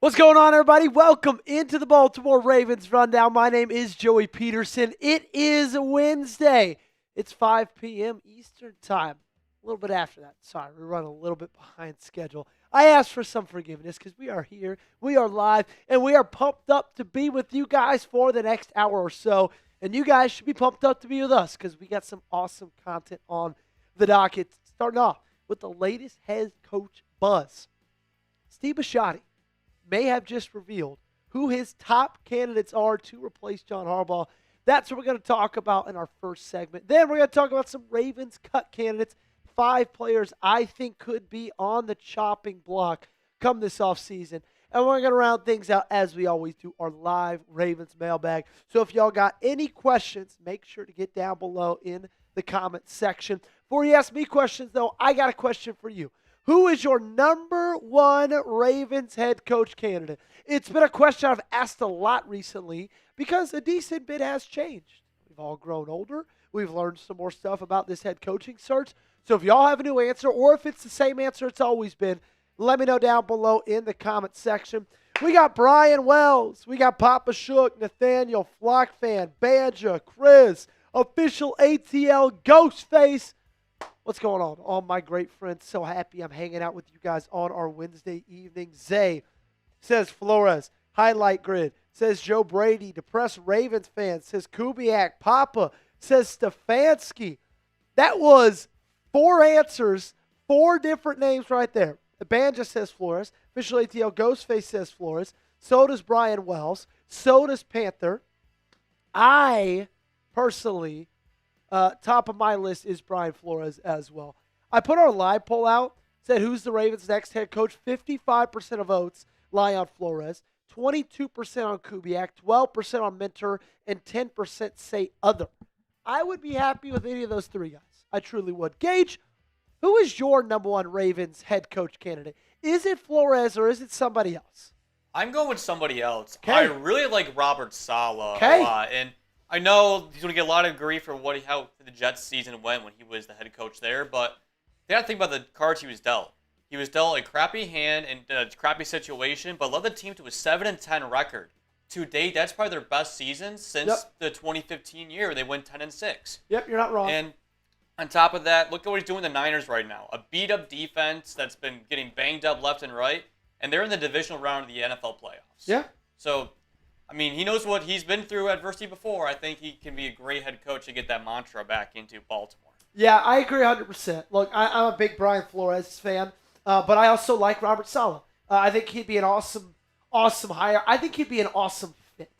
What's going on, everybody? Welcome into the Baltimore Ravens Rundown. My name is Joey Petersen. It is Wednesday. It's 5 p.m. Eastern Time. A little bit after that. Sorry, we're running a little bit behind schedule. I ask for some forgiveness because we are here, we are live, and we are pumped up to be with you guys for the next hour or so. And you guys should be pumped up to be with us because we got some awesome content on the docket. Starting off with the latest head coach buzz. Steve Bisciotti may have just revealed who his top candidates are to replace John Harbaugh. That's what we're going to talk about in our first segment. Then we're going to talk about some Ravens cut candidates. 5 players I think could be on the chopping block come this offseason. And we're going to round things out as we always do, our live Ravens mailbag. So if y'all got any questions, make sure to get down below in the comment section. Before you ask me questions, though, I got a question for you. Who is your number one Ravens head coach candidate? It's been a question I've asked a lot recently because a decent bit has changed. We've all grown older. We've learned some more stuff about this head coaching search. So if y'all have a new answer or if it's the same answer it's always been, let me know down below in the comment section. We got Brian Wells. We got Papa Shook, Nathaniel, Flock Fan, Banja, Chris, Official ATL, Ghostface. What's going on? All my great friends. So happy I'm hanging out with you guys on our Wednesday evening. Zay says Flores. Highlight grid. Says Joe Brady. Depressed Ravens fan. Says Kubiak. Papa. Says Stefanski. That was 4 answers. 4 different names right there. The band just says Flores. Official ATL Ghostface says Flores. So does Brian Wells. So does Panther. I personally... top of my list is Brian Flores as well. I put our live poll out, said who's the Ravens' next head coach. 55% of votes lie on Flores, 22% on Kubiak, 12% on Mentor, and 10% say other. I would be happy with any of those 3 guys. I truly would. Gage, who is your number one Ravens head coach candidate? Is it Flores or is it somebody else? I'm going with somebody else. Okay. I really like Robert Saleh a lot, and I know he's going to get a lot of grief for how the Jets season went when he was the head coach there, but you got to think about the cards he was dealt. He was dealt a crappy hand and a crappy situation, but led the team to a 7-10 record. To date, that's probably their best season since the 2015 year where they went 10-6. Yep, you're not wrong. And on top of that, look at what he's doing with the Niners right now. A beat-up defense that's been getting banged up left and right, and they're in the divisional round of the NFL playoffs. Yeah. So, I mean, he knows what he's been through adversity before. I think he can be a great head coach to get that mantra back into Baltimore. Yeah, I agree 100%. Look, I'm a big Brian Flores fan, but I also like Robert Saleh. I think he'd be an awesome hire. I think he'd be an awesome fit,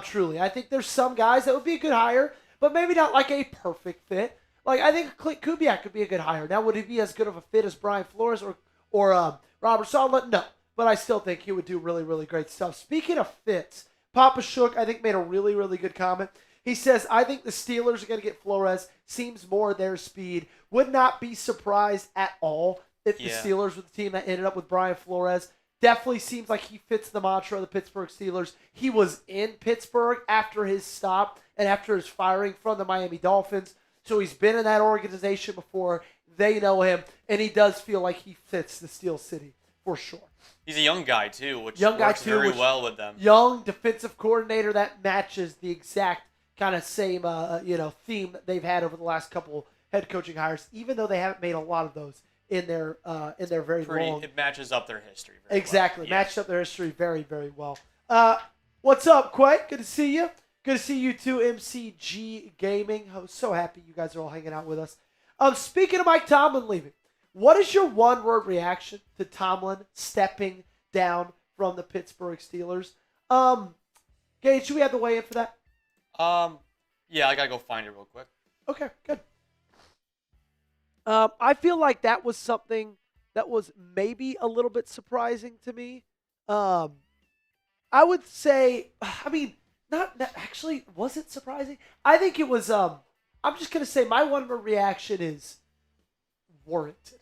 truly. I think there's some guys that would be a good hire, but maybe not like a perfect fit. Like, I think Kubiak could be a good hire. Now, would he be as good of a fit as Brian Flores or Robert Saleh? No, but I still think he would do really, really great stuff. Speaking of fits, Papa Shook, I think, made a really, really good comment. He says, I think the Steelers are going to get Flores. Seems more their speed. Would not be surprised at all if the Steelers were the team that ended up with Brian Flores. Definitely seems like he fits the mantra of the Pittsburgh Steelers. He was in Pittsburgh after his stop and after his firing from the Miami Dolphins. So he's been in that organization before. They know him, and he does feel like he fits the Steel City for sure. He's a young guy, too, which works very well with them. Young defensive coordinator that matches the exact kind of same theme that they've had over the last couple head coaching hires, even though they haven't made a lot of those in their very long. It matches up their history very exactly. well. Matched up their history very, very well. What's up, Quake? Good to see you. Good to see you too, MCG Gaming. I'm so happy you guys are all hanging out with us. Speaking of Mike Tomlin leaving, what is your one-word reaction to Tomlin stepping down from the Pittsburgh Steelers? Gage, should we have the weigh in for that? Yeah, I gotta go find it real quick. Okay, good. I feel like that was something that was maybe a little bit surprising to me. I would say, not actually, was it surprising? I think it was, I'm just going to say my one-word reaction is warranted.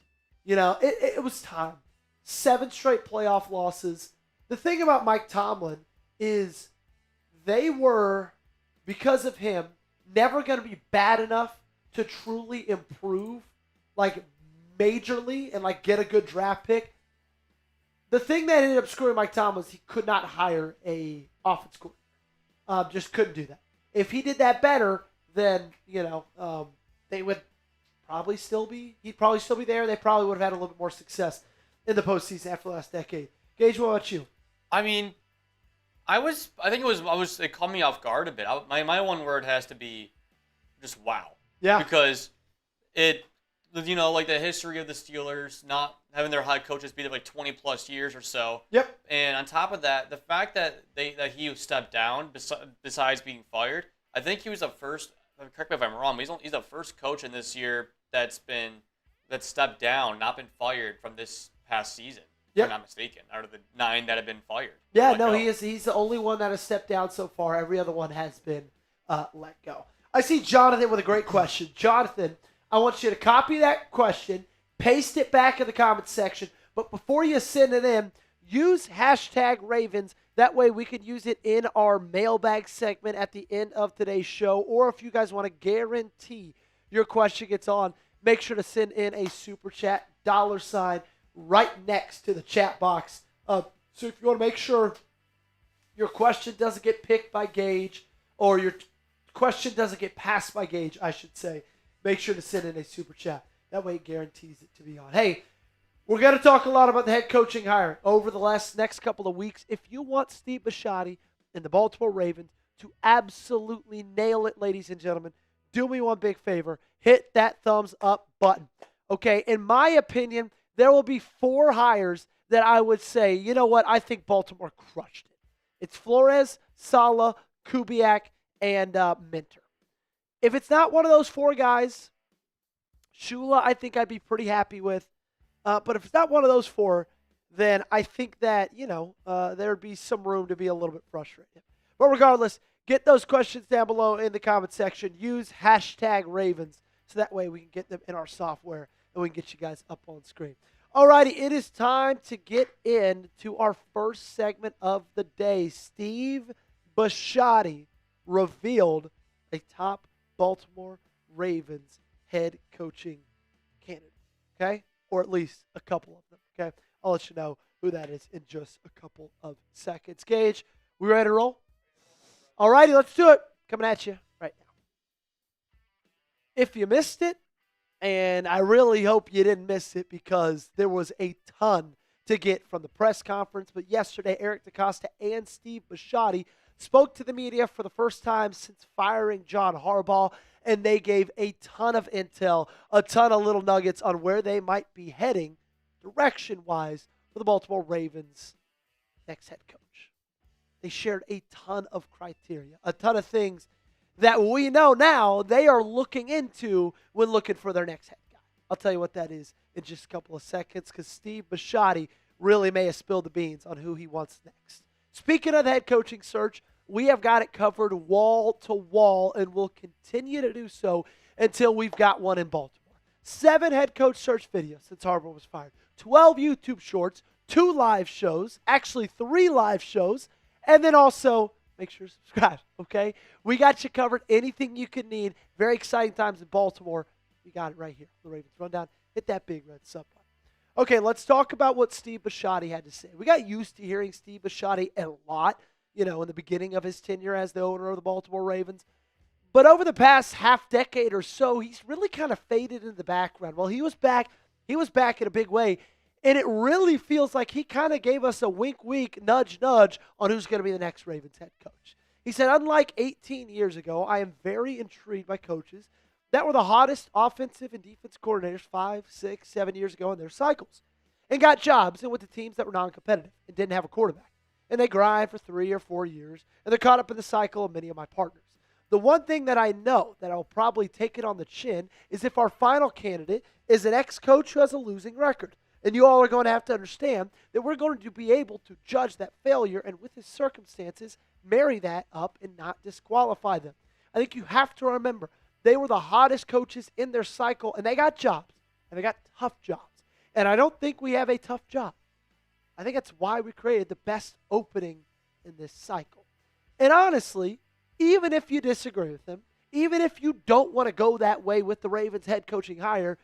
You know, it was time. 7 straight playoff losses. The thing about Mike Tomlin is they were, because of him, never going to be bad enough to truly improve, like, majorly and, like, get a good draft pick. The thing that ended up screwing Mike Tomlin was he could not hire a offense coordinator. Just couldn't do that. If he did that better, then they would probably still be. He'd probably still be there. They probably would have had a little bit more success in the postseason after the last decade. Gage, what about you? I mean, I was it caught me off guard a bit. My one word has to be just wow. Yeah. Because like the history of the Steelers not having their head coaches be there like 20 plus years or so. Yep. And on top of that, the fact that he stepped down besides being fired, I think he was the first. Correct me if I'm wrong, but he's the first coach in this year that's stepped down, not been fired from this past season. Yep. If I'm not mistaken, out of the 9 that have been fired. Yeah, no, he's the only one that has stepped down so far. Every other one has been let go. I see Jonathan with a great question. Jonathan, I want you to copy that question, paste it back in the comments section, but before you send it in, use hashtag Ravens. That way we can use it in our mailbag segment at the end of today's show. Or if you guys want to guarantee your question gets on, make sure to send in a super chat, $, right next to the chat box. So if you want to make sure your question doesn't get picked by Gage, or your question doesn't get passed by Gage, I should say, make sure to send in a super chat. That way it guarantees it to be on. Hey, we're going to talk a lot about the head coaching hire over the next couple of weeks. If you want Steve Bisciotti and the Baltimore Ravens to absolutely nail it, ladies and gentlemen, do me one big favor. Hit that thumbs up button. Okay, in my opinion, there will be 4 hires that I would say, you know what, I think Baltimore crushed it. It's Flores, Saleh, Kubiak, and Minter. If it's not one of those 4 guys, Shula, I think I'd be pretty happy with. But if it's not one of those 4, then I think that, there'd be some room to be a little bit frustrated. But regardless, get those questions down below in the comment section. Use hashtag Ravens so that way we can get them in our software and we can get you guys up on screen. Alrighty, it is time to get into our first segment of the day. Steve Bisciotti revealed a top Baltimore Ravens head coaching candidate. Okay? Or at least a couple of them, okay? I'll let you know who that is in just a couple of seconds. Gage, we ready to roll? All righty, let's do it. Coming at you right now. If you missed it, and I really hope you didn't miss it because there was a ton to get from the press conference, but yesterday Eric DeCosta and Steve Bisciotti spoke to the media for the first time since firing John Harbaugh, and they gave a ton of intel, a ton of little nuggets on where they might be heading direction-wise for the Baltimore Ravens' next head coach. They shared a ton of criteria, a ton of things that we know now they are looking into when looking for their next head guy. I'll tell you what that is in just a couple of seconds because Steve Bisciotti really may have spilled the beans on who he wants next. Speaking of the head coaching search, we have got it covered wall to wall and will continue to do so until we've got one in Baltimore. 7 head coach search videos since Harbaugh was fired. 12 YouTube shorts, 2 live shows, actually 3 live shows, and then also make sure to subscribe, okay? We got you covered. Anything you could need. Very exciting times in Baltimore. We got it right here. The Ravens Rundown. Hit that big red sub button. Okay, let's talk about what Steve Bisciotti had to say. We got used to hearing Steve Bisciotti a lot, in the beginning of his tenure as the owner of the Baltimore Ravens. But over the past half decade or so, he's really kind of faded in the background. Well, he was back in a big way. And it really feels like he kind of gave us a wink, nudge on who's going to be the next Ravens head coach. He said, unlike 18 years ago, I am very intrigued by coaches that were the hottest offensive and defense coordinators 5, 6, 7 years ago in their cycles and got jobs and with the teams that were non-competitive and didn't have a quarterback. And they grind for 3 or 4 years, and they're caught up in the cycle of many of my partners. The one thing that I know that I'll probably take it on the chin is if our final candidate is an ex-coach who has a losing record. And you all are going to have to understand that we're going to be able to judge that failure and with his circumstances, marry that up and not disqualify them. I think you have to remember, they were the hottest coaches in their cycle, and they got jobs, and they got tough jobs. And I don't think we have a tough job. I think that's why we created the best opening in this cycle. And honestly, even if you disagree with him, even if you don't want to go that way with the Ravens head coaching hire,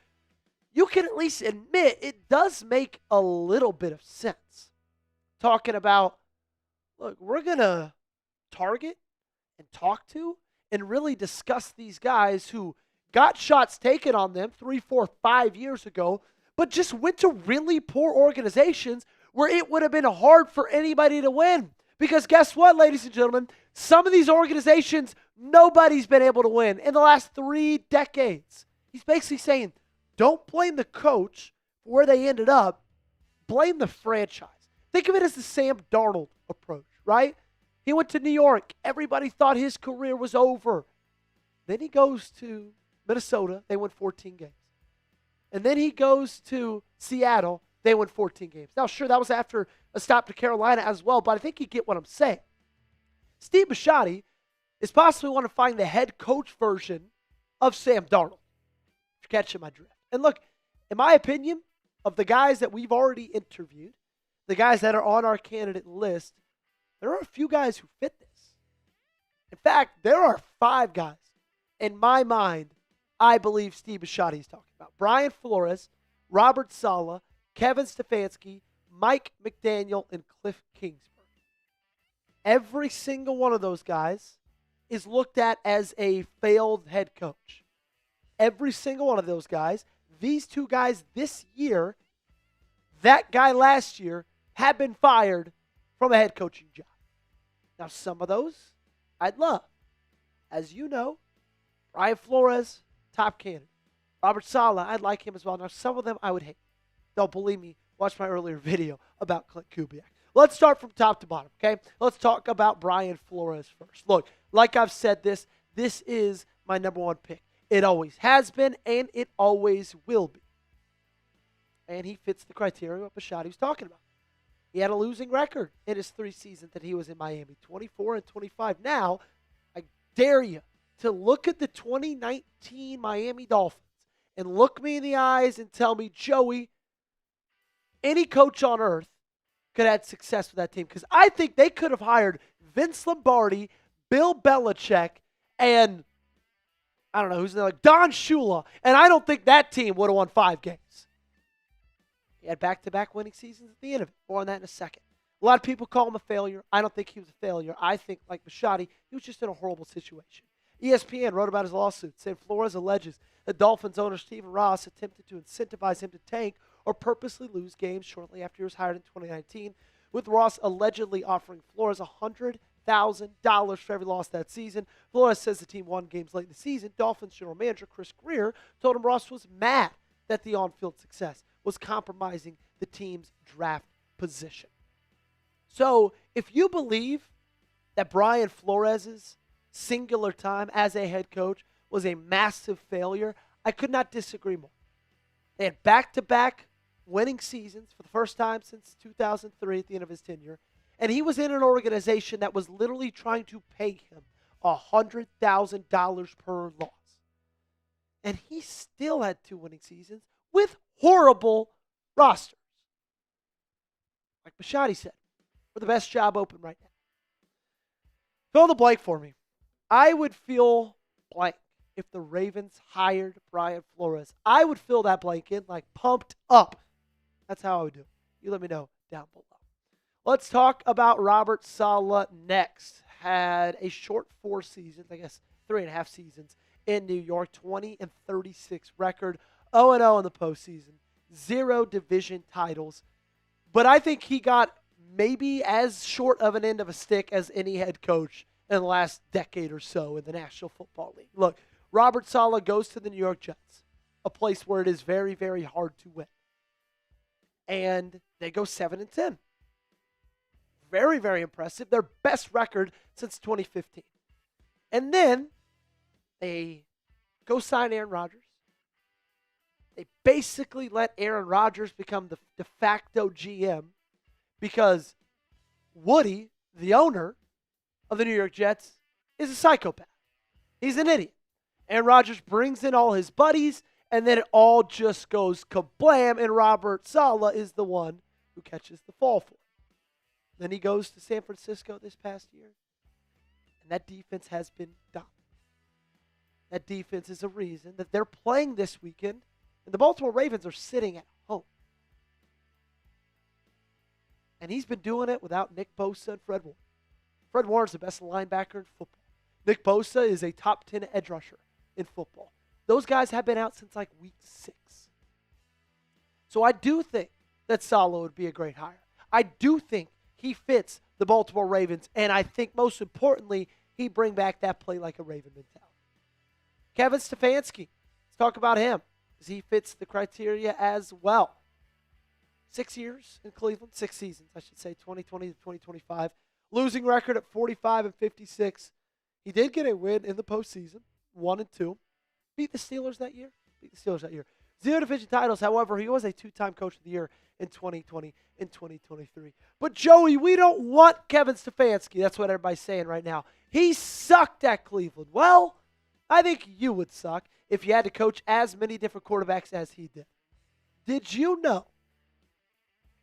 you can at least admit it does make a little bit of sense. talking about, look, we're going to target and talk to and really discuss these guys who got shots taken on them 3, 4, 5 years ago, but just went to really poor organizations where it would have been hard for anybody to win. Because guess what, ladies and gentlemen? Some of these organizations, nobody's been able to win in the last 3 decades. He's basically saying, don't blame the coach for where they ended up. Blame the franchise. Think of it as the Sam Darnold approach, right? He went to New York. Everybody thought his career was over. Then he goes to Minnesota. They won 14 games. And then he goes to Seattle. They won 14 games. Now, sure, that was after a stop to Carolina as well, but I think you get what I'm saying. Steve Bisciotti is possibly want to find the head coach version of Sam Darnold. If you're catching my drift. And look, in my opinion, of the guys that we've already interviewed, the guys that are on our candidate list, there are a few guys who fit this. In fact, there are 5 guys in my mind I believe Steve Bisciotti is talking about. Brian Flores, Robert Saleh, Kevin Stefanski, Mike McDaniel, and Cliff Kingsbury. Every single one of those guys is looked at as a failed head coach. Every single one of those guys, these 2 guys this year, that guy last year, have been fired from a head coaching job. Now, some of those I'd love. As you know, Brian Flores, top candidate. Robert Saleh, I'd like him as well. Now, some of them I would hate. Don't believe me. Watch my earlier video about Clint Kubiak. Let's start from top to bottom, okay? Let's talk about Brian Flores first. Look, like I've said this is my number 1 pick. It always has been, and it always will be. And he fits the criteria what Bisciotti was talking about. He had a losing record in his 3 seasons that he was in Miami, 24 and 25. Now, I dare you to look at the 2019 Miami Dolphins and look me in the eyes and tell me, Joey, any coach on earth could have had success with that team. Because I think they could have hired Vince Lombardi, Bill Belichick, and I don't know who's there, like Don Shula, and I don't think that team would have won 5 games. He had back-to-back winning seasons at the end of it. More on that in a second. A lot of people call him a failure. I don't think he was a failure. I think, like Bisciotti, he was just in a horrible situation. ESPN wrote about his lawsuit, saying Flores alleges that Dolphins owner Stephen Ross attempted to incentivize him to tank or purposely lose games shortly after he was hired in 2019, with Ross allegedly offering Flores $100,000 for every loss that season. Flores says the team won games late in the season. Dolphins general manager Chris Greer told him Ross was mad that the on-field success was compromising the team's draft position. So if you believe that Brian Flores' singular time as a head coach was a massive failure, I could not disagree more. They had back-to-back winning seasons for the first time since 2003 at the end of his tenure, and he was in an organization that was literally trying to pay him $100,000 per loss. And he still had 2 winning seasons with horrible rosters. Like Bisciotti said, we're the best job open right now. Fill in the blank for me. I would feel blank if the Ravens hired Brian Flores. I would fill that blank in like pumped up. That's how I would do it. You let me know down below. Let's talk about Robert Saleh next. Had a short 4 seasons, I guess 3.5 seasons in New York, 20-36 record, 0-0 in the postseason, 0 division titles. But I think he got maybe as short of an end of a stick as any head coach in the last decade or so in the National Football League. Look, Robert Saleh goes to the New York Jets, a place where it is very, very hard to win. And they go 7-10. Very, very impressive. Their best record since 2015. And then they go sign Aaron Rodgers. They basically let Aaron Rodgers become the de facto GM because Woody, the owner of the New York Jets, is a psychopath. He's an idiot. Aaron Rodgers brings in all his buddies, and then it all just goes kablam, and Robert Saleh is the one who catches the fall for it. Then he goes to San Francisco this past year, and that defense has been dominant. That defense is a reason that they're playing this weekend, and the Baltimore Ravens are sitting at home. And he's been doing it without Nick Bosa and Fred Warner. Fred Warner's the best linebacker in football. Nick Bosa is a top 10 edge rusher in football. Those guys have been out since like week 6. So I do think that Saleh would be a great hire. I do think he fits the Baltimore Ravens, and I think most importantly, he bring back that play like a Raven mentality. Kevin Stefanski, let's talk about him, because he fits the criteria as well. 6 years in Cleveland, 6 seasons, I should say, 2020 to 2025. Losing record at 45-56. He did get a win in the postseason, 1-2. Beat the Steelers that year. 0 division titles. However, he was a 2-time Coach of the Year in 2020 and 2023. But, Joey, we don't want Kevin Stefanski. That's what everybody's saying right now. He sucked at Cleveland. Well, I think you would suck if you had to coach as many different quarterbacks as he did. Did you know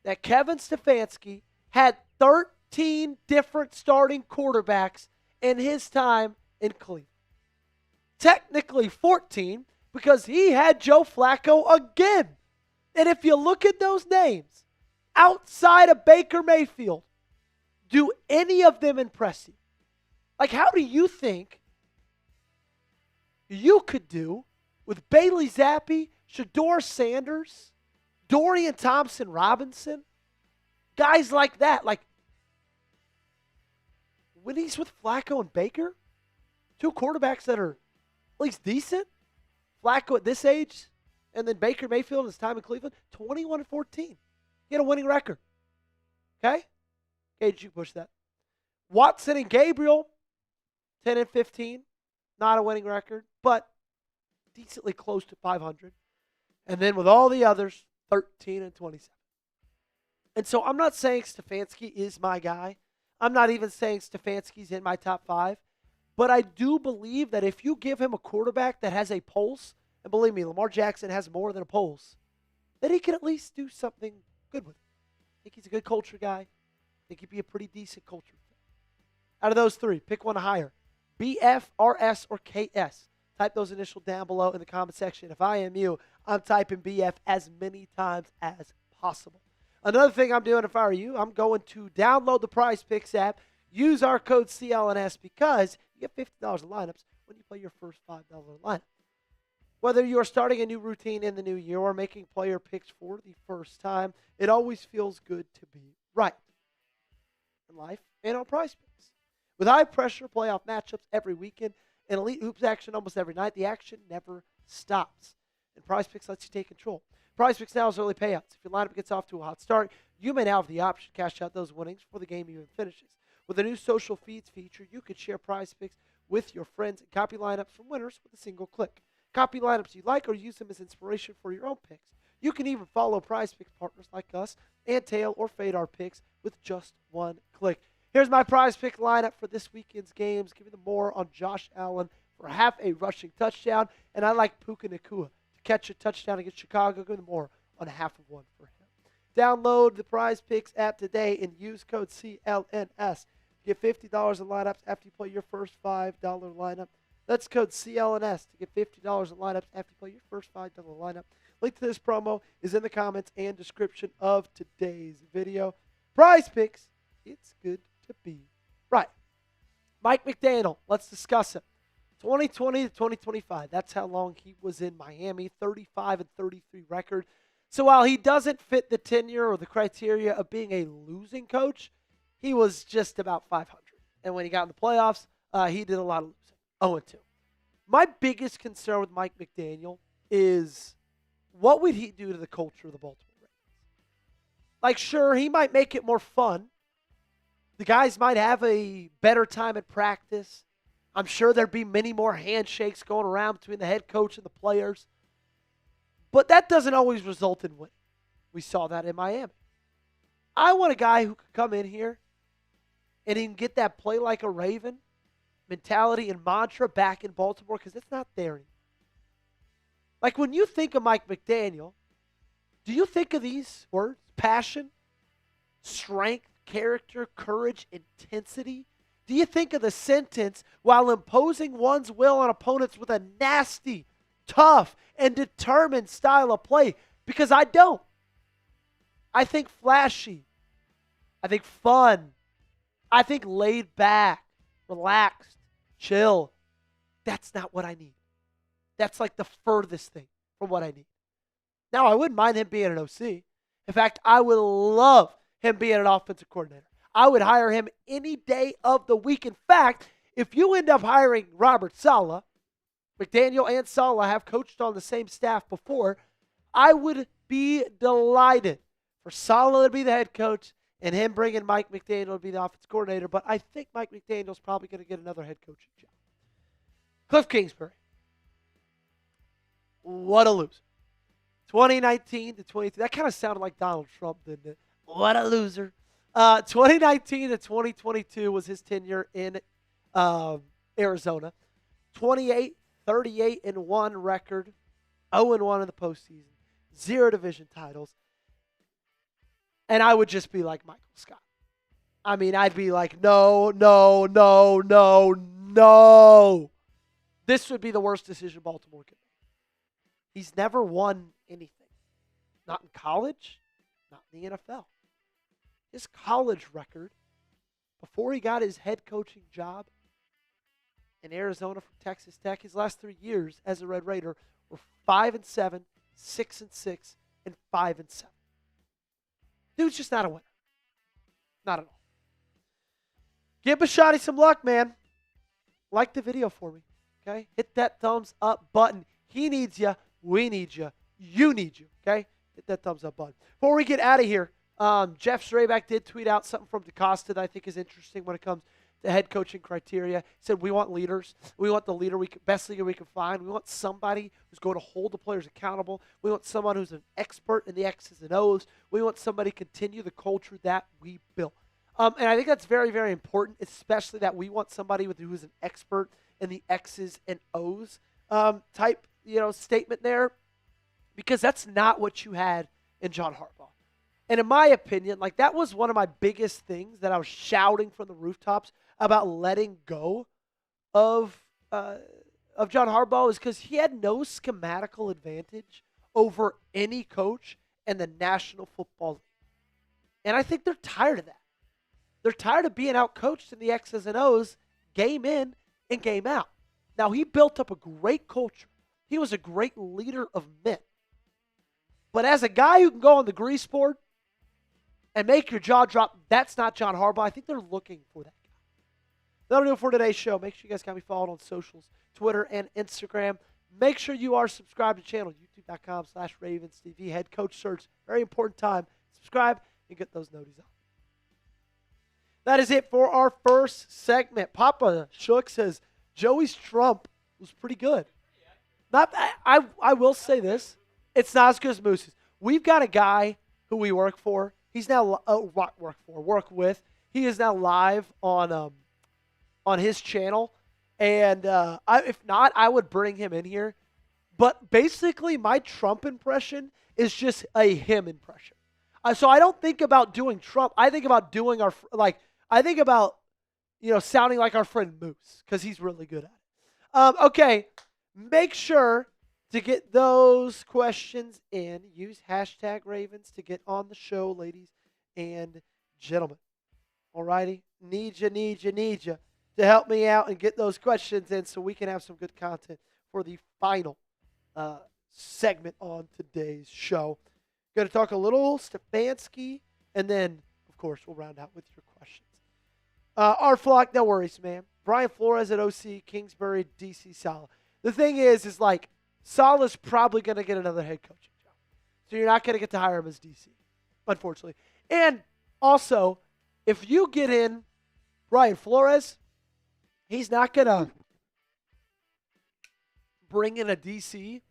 that Kevin Stefanski had 13 different starting quarterbacks in his time in Cleveland? Technically 14, because he had Joe Flacco again. And if you look at those names, outside of Baker Mayfield, do any of them impress you? Like, how do you think you could do with Bailey Zappi, Shedeur Sanders, Dorian Thompson-Robinson, guys like that? Like, when he's with Flacco and Baker, 2 quarterbacks that are at least decent. Flacco at this age, and then Baker Mayfield in his time in Cleveland, 21-14. He had a winning record. Okay? Did you push that? Watson and Gabriel, 10-15. Not a winning record, but decently close to 500. And then with all the others, 13-27. And so I'm not saying Stefanski is my guy. I'm not even saying Stefanski's in my top 5. But I do believe that if you give him a quarterback that has a pulse, and believe me, Lamar Jackson has more than a pulse, that he can at least do something good with it. I think he's a good culture guy. I think he'd be a pretty decent culture fit. Out of those 3, pick one to hire. BF, RS, or KS. Type those initials down below in the comment section. If I am you, I'm typing BF as many times as possible. Another thing I'm doing if I were you, I'm going to download the Prize Picks app, use our code CLNS because you get $50 in lineups when you play your first $5 lineup. Whether you are starting a new routine in the new year or making player picks for the first time, it always feels good to be right in life and on Prize Picks. With high-pressure playoff matchups every weekend and elite hoops action almost every night, the action never stops. And Prize Picks lets you take control. Prize Picks now has early payouts. If your lineup gets off to a hot start, you may now have the option to cash out those winnings before the game even finishes. With a new social feeds feature, you could share Prize Picks with your friends and copy lineups from winners with a single click. Copy lineups you like or use them as inspiration for your own picks. You can even follow Prize Picks partners like us and tail or fade our picks with just one click. Here's my Prize Pick lineup for this weekend's games. Give me the more on Josh Allen for half a rushing touchdown, and I like Puka Nacua to catch a touchdown against Chicago. Give me the more on half of one for him. Download the Prize Picks app today and use code CLNS. Get $50 in lineups after you play your first $5 lineup. That's code CLNS to get $50 in lineups after you play your first $5 lineup. Link to this promo is in the comments and description of today's video. Prize Picks, it's good to be right. Mike McDaniel, let's discuss him. 2020 to 2025, that's how long he was in Miami, 35-33 record. So while he doesn't fit the tenure or the criteria of being a losing coach, he was just about 500. And when he got in the playoffs, he did a lot of losing. 0-2. My biggest concern with Mike McDaniel is what would he do to the culture of the Baltimore Ravens? Like, sure, he might make it more fun. The guys might have a better time at practice. I'm sure there'd be many more handshakes going around between the head coach and the players. But that doesn't always result in winning. We saw that in Miami. I want a guy who could come in here and he can get that play like a Raven mentality and mantra back in Baltimore because it's not there anymore. Like, when you think of Mike McDaniel, do you think of these words? Passion, strength, character, courage, intensity? Do you think of the sentence, while imposing one's will on opponents with a nasty, tough, and determined style of play? Because I don't. I think flashy, I think fun. I think laid back, relaxed, chill. That's not what I need. That's like the furthest thing from what I need. Now, I wouldn't mind him being an OC. In fact, I would love him being an offensive coordinator. I would hire him any day of the week. In fact, if you end up hiring Robert Saleh, McDaniel and Saleh have coached on the same staff before, I would be delighted for Saleh to be the head coach and him bringing Mike McDaniel to be the offensive coordinator. But I think Mike McDaniel's probably going to get another head coaching job. Cliff Kingsbury. What a loser. 2019 to 22. That kind of sounded like Donald Trump, didn't it? What a loser. 2019 to 2022 was his tenure in Arizona. 28, 38-1 record. 0-1 in the postseason. 0 division titles. And I would just be like Michael Scott. I mean, I'd be like, no. This would be the worst decision Baltimore could make. He's never won anything. Not in college, not in the NFL. His college record, before he got his head coaching job in Arizona from Texas Tech, his last 3 years as a Red Raider were 5-7, 6-6, and 5-7. Dude's just not a winner. Not at all. Give Bisciotti some luck, man. Like the video for me, okay? Hit that thumbs up button. He needs you. We need you. You need you, okay? Hit that thumbs up button. Before we get out of here, Jeff Straback did tweet out something from DeCosta that I think is interesting when it comes to head coaching criteria. He said, we want leaders. We want the best leader we can find. We want somebody who's going to hold the players accountable. We want someone who's an expert in the X's and O's. We want somebody to continue the culture that we built. And I think that's very, very important, especially that we want somebody who's an expert in the X's and O's type statement there, because that's not what you had in John Harbaugh. And in my opinion, like, that was one of my biggest things that I was shouting from the rooftops about letting go of John Harbaugh, is because he had no schematical advantage over any coach in the National Football League. And I think they're tired of that. They're tired of being out-coached in the X's and O's game in and game out. Now, he built up a great culture. He was a great leader of men. But as a guy who can go on the grease board and make your jaw drop, that's not John Harbaugh. I think they're looking for that guy. That'll do it for today's show. Make sure you guys got me followed on socials, Twitter and Instagram. Make sure you are subscribed to the channel, youtube.com/RavensTV. Head coach search. Very important time. Subscribe and get those noties on. That is it for our first segment. Papa Shook says Joey's Trump was pretty good. I will say this. It's not as good as Moose's. We've got a guy who we work for. He's now work with. He is now live on his channel. And if not, I would bring him in here. But basically, my Trump impression is just a him impression. So I don't think about doing Trump. I think about doing sounding like our friend Moose, because he's really good at it. Okay, make sure to get those questions in. Use hashtag Ravens to get on the show, ladies and gentlemen. Alrighty? Need you to help me out and get those questions in so we can have some good content for the final segment on today's show. Going to talk a little Stefanski, and then, of course, we'll round out with your questions. Our flock, no worries, man. Brian Flores at OC, Kingsbury, DC, Saleh. The thing is like, Saleh's probably going to get another head coaching job. So you're not going to get to hire him as DC, unfortunately. And also, if you get in Brian Flores, he's not going to bring in a DC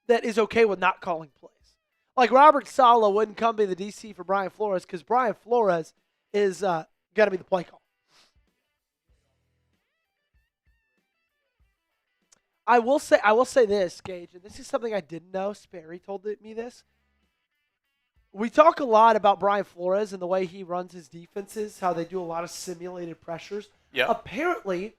that is okay with not calling plays. Like, Robert Saleh wouldn't come be the DC for Brian Flores because Brian Flores is going to be the play call. I will say this, Gage, and this is something I didn't know. Sperry told me this. We talk a lot about Brian Flores and the way he runs his defenses, how they do a lot of simulated pressures. Yep. Apparently,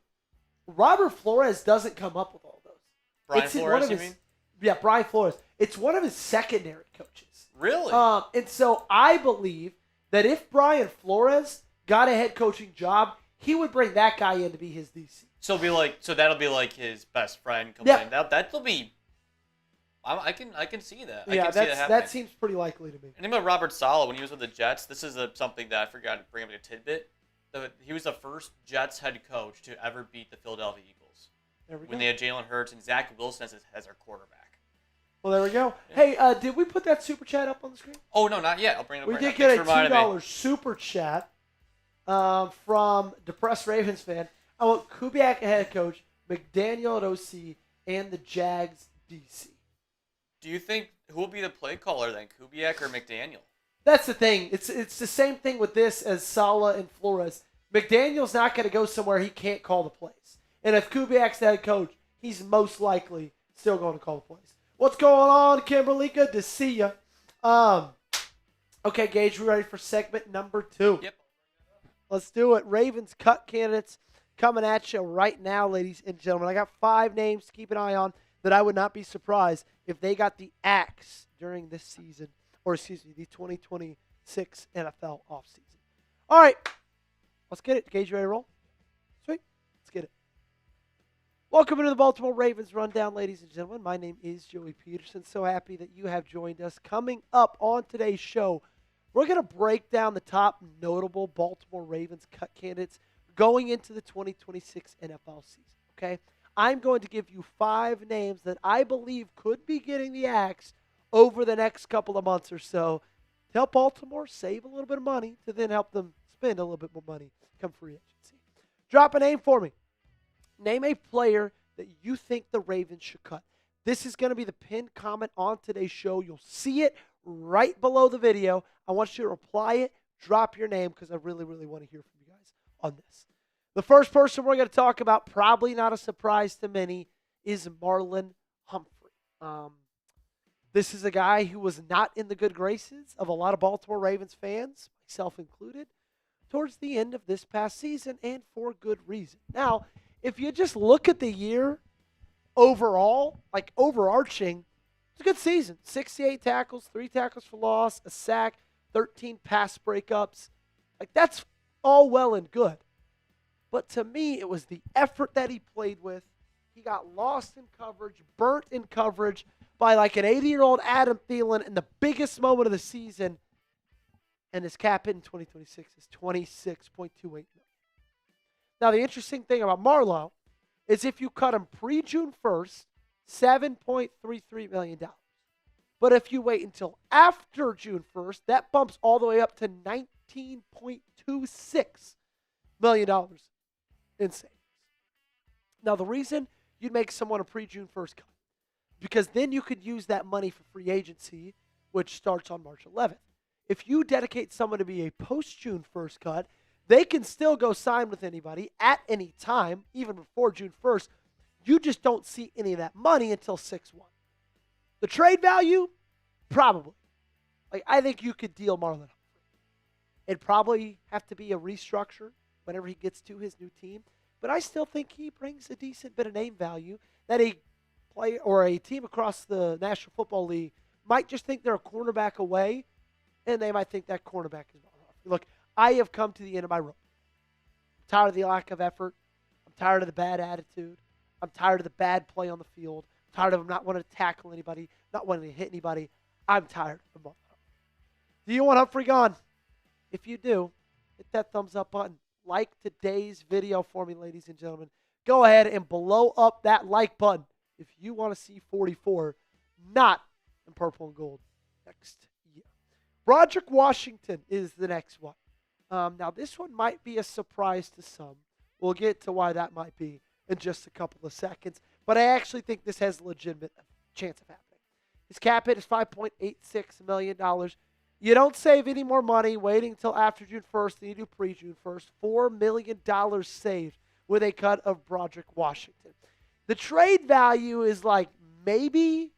Robert Flores doesn't come up with all those. Brian Flores, you mean? Yeah, Brian Flores. It's one of his secondary coaches. Really? And so I believe that if Brian Flores got a head coaching job, he would bring that guy in to be his DC. So that'll be like his best friend coming in. That'll be. I can see that. I can see that happening. That seems pretty likely to me. And about Robert Saleh, when he was with the Jets, this is something that I forgot to bring up a tidbit. He was the first Jets head coach to ever beat the Philadelphia Eagles. There we go. When they had Jalen Hurts and Zach Wilson as their quarterback. Well, there we go. Yeah. Hey, did we put that super chat up on the screen? Oh, no, not yet. I'll bring it up We did get a $2 super chat from Depressed Ravens fan. I want Kubiak head coach, McDaniel at OC, and the Jags DC. Do you think who will be the play caller then, Kubiak or McDaniel? That's the thing. It's the same thing with this as Saleh and Flores. McDaniel's not going to go somewhere he can't call the plays. And if Kubiak's the head coach, he's most likely still going to call the plays. What's going on, Kimberly? Good to see you. Okay, Gage, we ready for segment number 2? Yep. Let's do it. Ravens cut candidates coming at you right now, ladies and gentlemen. I got 5 names to keep an eye on that I would not be surprised if they got the axe during this season, the 2026 NFL offseason. All right, let's get it. Gage, you ready to roll? Sweet. Let's get it. Welcome into the Baltimore Ravens Rundown, ladies and gentlemen. My name is Joey Petersen. So happy that you have joined us. Coming up on today's show, we're going to break down the top notable Baltimore Ravens cut candidates going into the 2026 NFL season, okay? I'm going to give you 5 names that I believe could be getting the axe over the next couple of months or so to help Baltimore save a little bit of money to then help them spend a little bit more money come free agency. Drop a name for me. Name a player that you think the Ravens should cut. This is going to be the pinned comment on today's show. You'll see it right below the video. I want you to reply it, drop your name, because I really, really want to hear from you guys on this. The first person we're going to talk about, probably not a surprise to many, is Marlon Humphrey. This is a guy who was not in the good graces of a lot of Baltimore Ravens fans, myself included, towards the end of this past season, and for good reason. Now, if you just look at the year overall, like overarching, it's a good season. 68 tackles, 3 tackles for loss, a sack, 13 pass breakups. Like, that's all well and good. But to me, it was the effort that he played with. He got lost in coverage, burnt in coverage by like an 80-year-old Adam Thielen in the biggest moment of the season. And his cap hit in 2026 is $26.28 million. Now, the interesting thing about Marlon is if you cut him pre-June 1st, $7.33 million. But if you wait until after June 1st, that bumps all the way up to $19.26 million in savings. Now, the reason you'd make someone a pre-June 1st cut, because then you could use that money for free agency, which starts on March 11th. If you dedicate someone to be a post-June 1st cut, they can still go sign with anybody at any time, even before June 1st. You just don't see any of that money until 6/1. The trade value, probably. Like, I think you could deal Marlon Humphrey. It'd probably have to be a restructure whenever he gets to his new team. But I still think he brings a decent bit of name value that a player or a team across the National Football League might just think they're a cornerback away, and they might think that cornerback is Marlon Humphrey. Look, I have come to the end of my rope. I'm tired of the lack of effort. I'm tired of the bad attitude. I'm tired of the bad play on the field. I'm tired of him not wanting to tackle anybody, not wanting to hit anybody. I'm tired of Marlon Humphrey. Do you want Humphrey gone? If you do, hit that thumbs up button. Like today's video for me, ladies and gentlemen. Go ahead and blow up that like button if you want to see 44, not in purple and gold next year. Broderick Washington is the next one. Now, this one might be a surprise to some. We'll get to why that might be in just a couple of seconds. But I actually think this has a legitimate chance of happening. His cap hit is $5.86 million. You don't save any more money waiting until after June 1st than you do pre-June 1st. $4 million saved with a cut of Broderick Washington. The trade value is like maybe,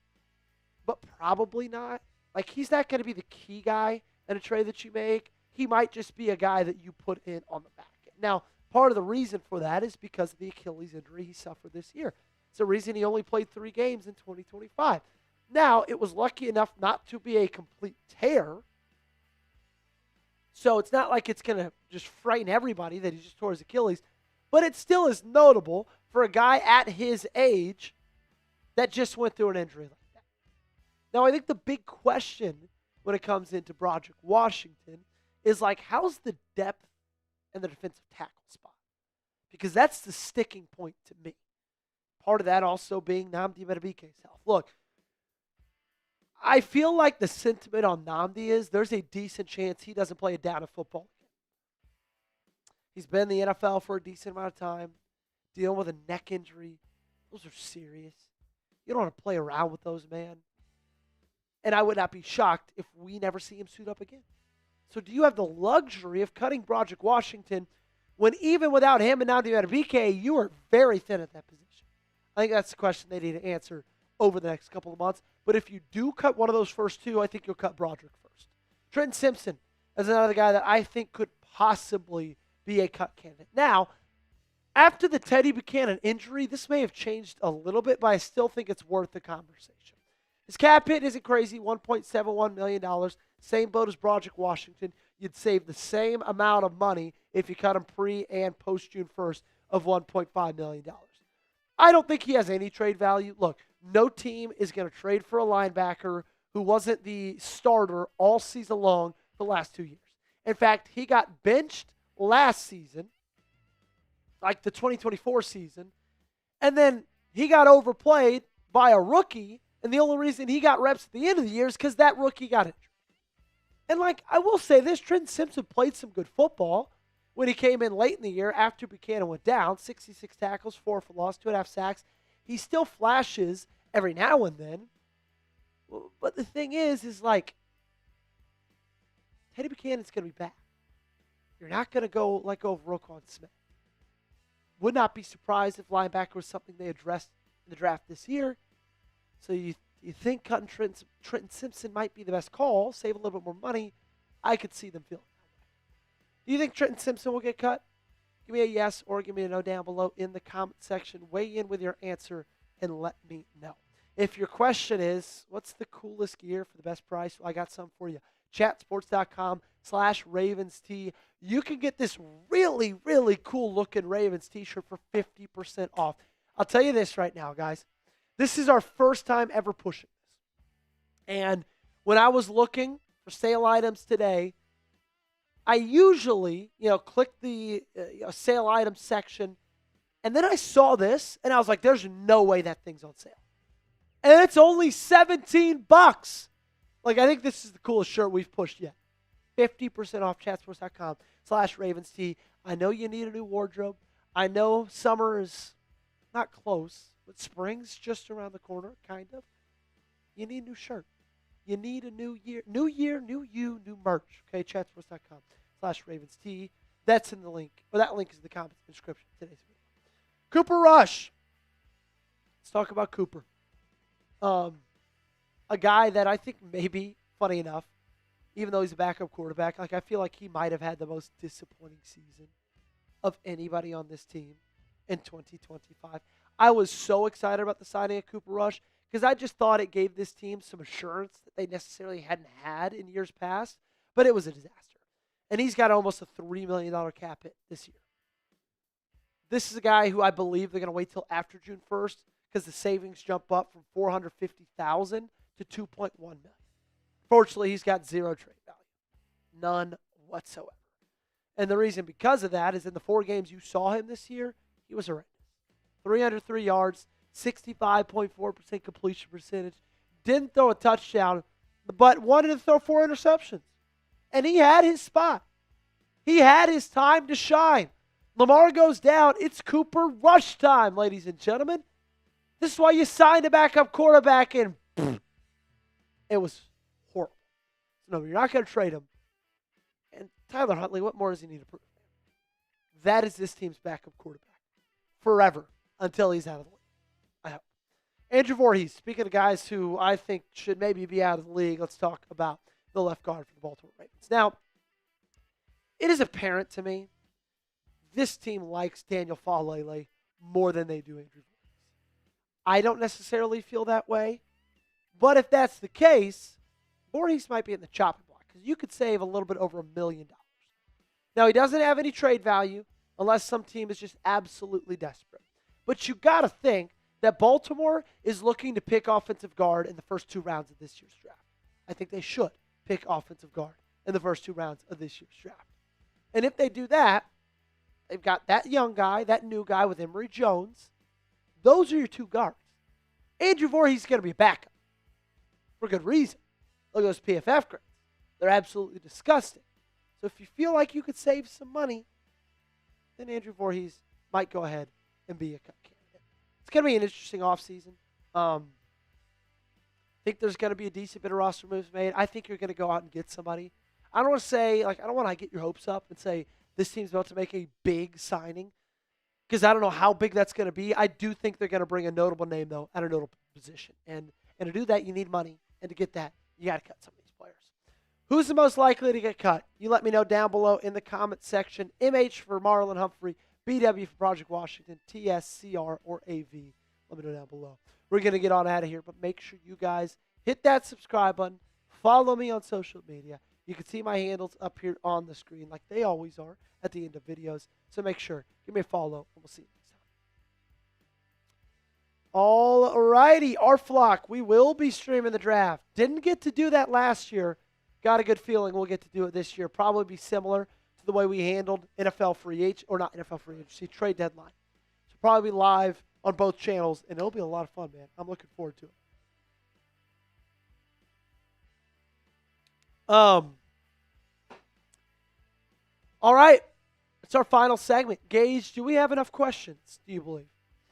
but probably not. Like, he's not going to be the key guy in a trade that you make. He might just be a guy that you put in on the back end. Now, part of the reason for that is because of the Achilles injury he suffered this year. It's the reason he only played 3 games in 2025. Now, it was lucky enough not to be a complete tear. So it's not like it's going to just frighten everybody that he just tore his Achilles. But it still is notable for a guy at his age that just went through an injury like that. Now, I think the big question when it comes into Broderick Washington is like, how's the depth and the defensive tackle spot? Because that's the sticking point to me. Part of that also being Nnamdi Madubuike's health. Look, I feel like the sentiment on Nnamdi is there's a decent chance he doesn't play a down of football again. He's been in the NFL for a decent amount of time, dealing with a neck injury. Those are serious. You don't want to play around with those, man. And I would not be shocked if we never see him suit up again. So do you have the luxury of cutting Broderick Washington when even without him and Nnamdi Madubuike, you are very thin at that position? I think that's the question they need to answer over the next couple of months. But if you do cut one of those first two, I think you'll cut Broderick first. Trenton Simpson is another guy that I think could possibly be a cut candidate. Now, after the Teddy Buchanan injury, this may have changed a little bit, but I still think it's worth the conversation. His cap hit isn't crazy, $1.71 million. Same boat as Broderick Washington. You'd save the same amount of money if you cut him pre- and post-June 1st of $1.5 million. I don't think he has any trade value. Look, no team is going to trade for a linebacker who wasn't the starter all season long the last 2 years. In fact, he got benched last season, like the 2024 season, and then he got overplayed by a rookie, and the only reason he got reps at the end of the year is because that rookie got injured. And, like, I will say this, Trenton Simpson played some good football when he came in late in the year after Buchanan went down. 66 tackles, 4 for loss, 2.5 sacks. He still flashes every now and then. But the thing is like, Teddy Buchanan's going to be back. You're not going to go let go of Roquan Smith. Would not be surprised if linebacker was something they addressed in the draft this year. So you think cutting Trenton Simpson might be the best call, save a little bit more money. I could see them feeling that way. Do you think Trenton Simpson will get cut? Give me a yes or give me a no down below in the comment section. Weigh in with your answer and let me know. If your question is, what's the coolest gear for the best price? Well, I got some for you. Chatsports.com/RavensT. You can get this really, really cool looking Ravens t-shirt for 50% off. I'll tell you this right now, guys. This is our first time ever pushing this. And when I was looking for sale items today, I usually, click the sale items section, and then I saw this, and I was like, there's no way that thing's on sale. And it's only $17. Like, I think this is the coolest shirt we've pushed yet. 50% off chatsports.com/RavensT. I know you need a new wardrobe. I know summer is not close, but spring's just around the corner, kind of. You need a new shirt. You need a new year. New year, new you, new merch. Okay, chatsports.com/RavensT. That's in the link. Or that link is in the comment description of today's video. Cooper Rush. Let's talk about Cooper. A guy that I think maybe, funny enough, even though he's a backup quarterback, like I feel like he might have had the most disappointing season of anybody on this team in 2025. I was so excited about the signing of Cooper Rush because I just thought it gave this team some assurance that they necessarily hadn't had in years past, but it was a disaster. And he's got almost a $3 million cap hit this year. This is a guy who I believe they're going to wait till after June 1st because the savings jump up from $450,000 to $2.1 million. Fortunately, he's got zero trade value. None whatsoever. And the reason because of that is in the 4 games you saw him this year, he was horrendous. 303 yards, 65.4% completion percentage. Didn't throw a touchdown, but wanted to throw 4 interceptions. And he had his spot. He had his time to shine. Lamar goes down. It's Cooper Rush time, ladies and gentlemen. This is why you signed a backup quarterback, and it was horrible. So, no, you're not going to trade him. And Tyler Huntley, what more does he need to prove? That is this team's backup quarterback forever until he's out of the league. I hope. Andrew Vorhees, speaking of guys who I think should maybe be out of the league, let's talk about the left guard for the Baltimore Ravens. Now, it is apparent to me this team likes Daniel Faalele more than they do Andrew Vorhees. I don't necessarily feel that way, but if that's the case, Vorhees might be in the chopping block because you could save a little bit over $1 million. Now, he doesn't have any trade value unless some team is just absolutely desperate. But you got to think that Baltimore is looking to pick offensive guard in the first 2 rounds of this year's draft. I think they should pick offensive guard in the first 2 rounds of this year's draft. And if they do that, they've got that young guy, that new guy with Emory Jones. Those are your 2 guards. Andrew Vorhees is going to be a backup for good reason. Look at those PFF grades. They're absolutely disgusting. So if you feel like you could save some money, then Andrew Vorhees might go ahead and be a cut candidate. It's going to be an interesting offseason. I think there's going to be a decent bit of roster moves made. I think you're going to go out and get somebody. I don't want to say, I don't want to get your hopes up and say this team's about to make a big signing because I don't know how big that's going to be. I do think they're going to bring a notable name, though, at a notable position. And to do that, you need money. And to get that, you got to cut some of these players. Who's the most likely to get cut? You let me know down below in the comment section. MH for Marlon Humphrey, BW for Broderick Washington, TSCR or AV. Let me know down below. We're going to get on out of here, but make sure you guys hit that subscribe button. Follow me on social media. You can see my handles up here on the screen like they always are at the end of videos. So make sure, give me a follow, and we'll see you next time. All righty, our flock, we will be streaming the draft. Didn't get to do that last year. Got a good feeling we'll get to do it this year. Probably be similar to the way we handled NFL free agency, or not NFL free agency, trade deadline. So probably be live on both channels, and it'll be a lot of fun, man. I'm looking forward to it. All right. It's our final segment. Gage, do we have enough questions, do you believe?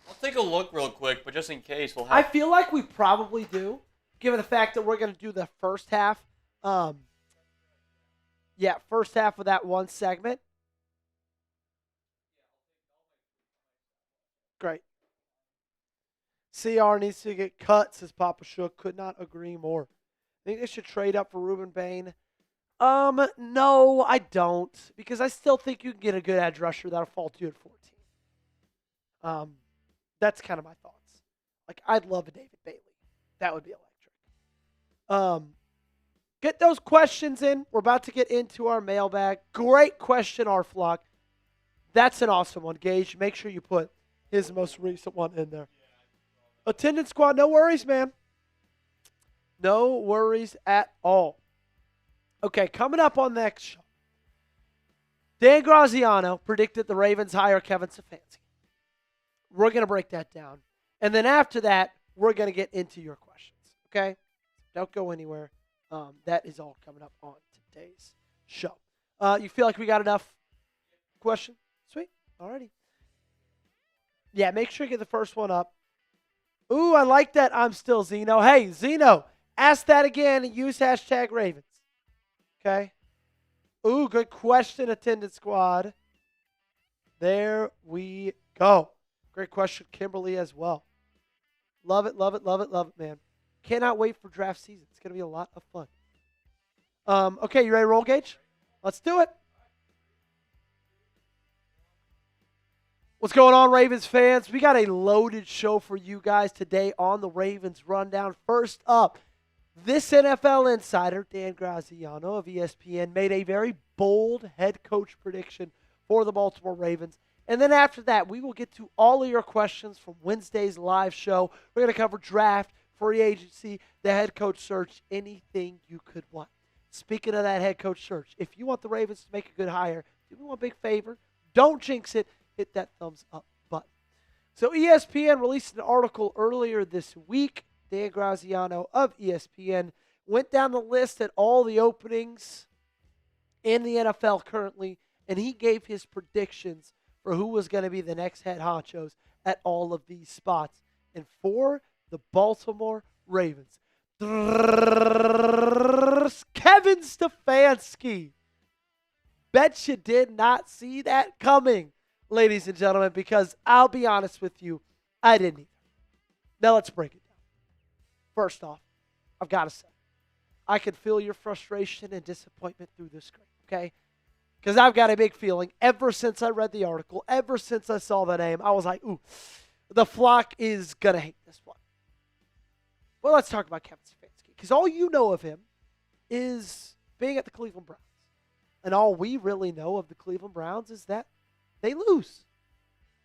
I'll take a look real quick, but just in case, we'll have... I feel like we probably do, given the fact that we're going to do the first half. First half of that one segment. Great. CR needs to get cut, says Papa Shook. Could not agree more. I think they should trade up for Ruben Bain. No, I don't. Because I still think you can get a good edge rusher that'll fall to you at 14. That's kind of my thoughts. Like, I'd love a David Bailey. That would be electric. Get those questions in. We're about to get into our mailbag. Great question, our flock. That's an awesome one, Gage. Make sure you put his most recent one in there. Attendance squad, no worries, man. No worries at all. Okay, coming up on the next show. Dan Graziano predicted the Ravens hire Kevin Stefanski. We're going to break that down. And then after that, we're going to get into your questions. Okay? Don't go anywhere. That is all coming up on today's show. You feel like we got enough questions? Sweet. Alrighty. Yeah, make sure you get the first one up. Ooh, I like that. I'm still Zeno. Hey, Zeno, ask that again and use hashtag Ravens. Okay? Ooh, good question, attendance squad. There we go. Great question, Kimberly, as well. Love it, love it, love it, love it, man. Cannot wait for draft season. It's going to be a lot of fun. Okay, you ready to roll, Gage? Let's do it. What's going on, Ravens fans? We got a loaded show for you guys today on the Ravens Rundown. First up, this NFL insider, Dan Graziano of ESPN, made a very bold head coach prediction for the Baltimore Ravens. And then after that, we will get to all of your questions from Wednesday's live show. We're going to cover draft, free agency, the head coach search, anything you could want. Speaking of that head coach search, if you want the Ravens to make a good hire, do me one big favor. Don't jinx it. Hit that thumbs up button. So ESPN released an article earlier this week. Dan Graziano of ESPN went down the list at all the openings in the NFL currently, and he gave his predictions for who was going to be the next head honchos at all of these spots. And for the Baltimore Ravens, Kevin Stefanski. Bet you did not see that coming, ladies and gentlemen, because I'll be honest with you, I didn't either. Now let's break it down. First off, I've got to say, I can feel your frustration and disappointment through the screen, okay? Because I've got a big feeling ever since I read the article, ever since I saw the name, I was like, ooh, the flock is going to hate this one. Well, let's talk about Kevin Stefanski, because all you know of him is being at the Cleveland Browns. And all we really know of the Cleveland Browns is that they lose.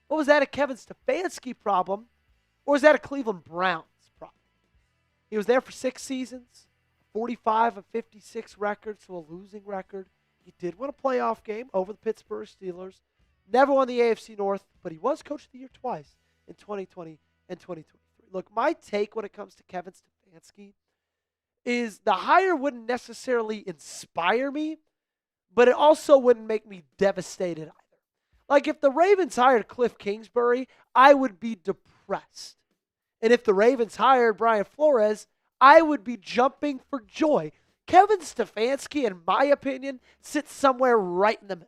Well, was that a Kevin Stefanski problem, or is that a Cleveland Browns problem? He was there for 6 seasons, 45 of 56 records, so a losing record. He did win a playoff game over the Pittsburgh Steelers. Never won the AFC North, but he was Coach of the Year twice in 2020 and 2023. Look, my take when it comes to Kevin Stefanski is the hire wouldn't necessarily inspire me, but it also wouldn't make me devastated either. Like if the Ravens hired Cliff Kingsbury, I would be depressed. And if the Ravens hired Brian Flores, I would be jumping for joy. Kevin Stefanski, in my opinion, sits somewhere right in the middle.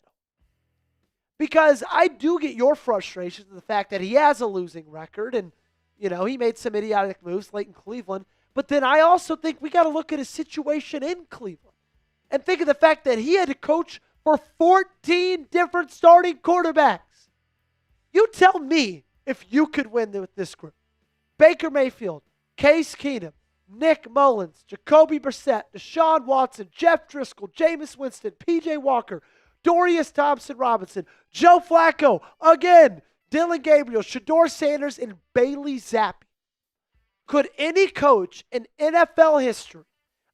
Because I do get your frustration with the fact that he has a losing record and, he made some idiotic moves late in Cleveland. But then I also think we got to look at his situation in Cleveland and think of the fact that he had to coach for 14 different starting quarterbacks. You tell me if you could win with this group. Baker Mayfield, Case Keenum, Nick Mullins, Jacoby Brissett, Deshaun Watson, Jeff Driscoll, Jameis Winston, P.J. Walker, Dorius Thompson-Robinson, Joe Flacco, again, Dylan Gabriel, Shador Sanders, and Bailey Zappi. Could any coach in NFL history,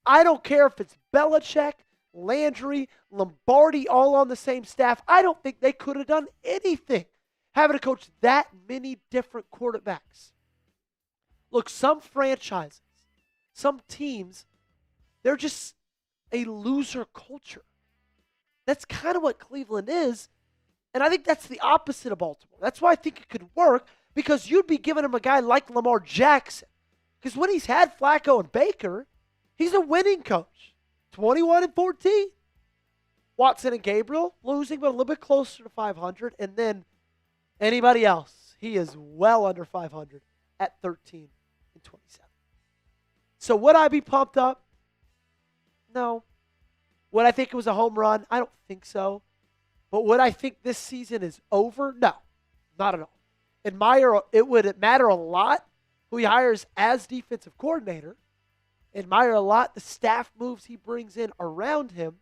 I don't care if it's Belichick, Landry, Lombardi, all on the same staff, I don't think they could have done anything having to coach that many different quarterbacks. Look, some franchises, some teams, they're just a loser culture. That's kind of what Cleveland is, and I think that's the opposite of Baltimore. That's why I think it could work, because you'd be giving him a guy like Lamar Jackson. Because when he's had Flacco and Baker, he's a winning coach. 21-14. Watson and Gabriel losing, but a little bit closer to 500. And then anybody else, he is well under 500 at 13-27. So would I be pumped up? No. Would I think it was a home run? I don't think so. But would I think this season is over? No, not at all. It would matter a lot who he hires as defensive coordinator. Admire a lot the staff moves he brings in around him.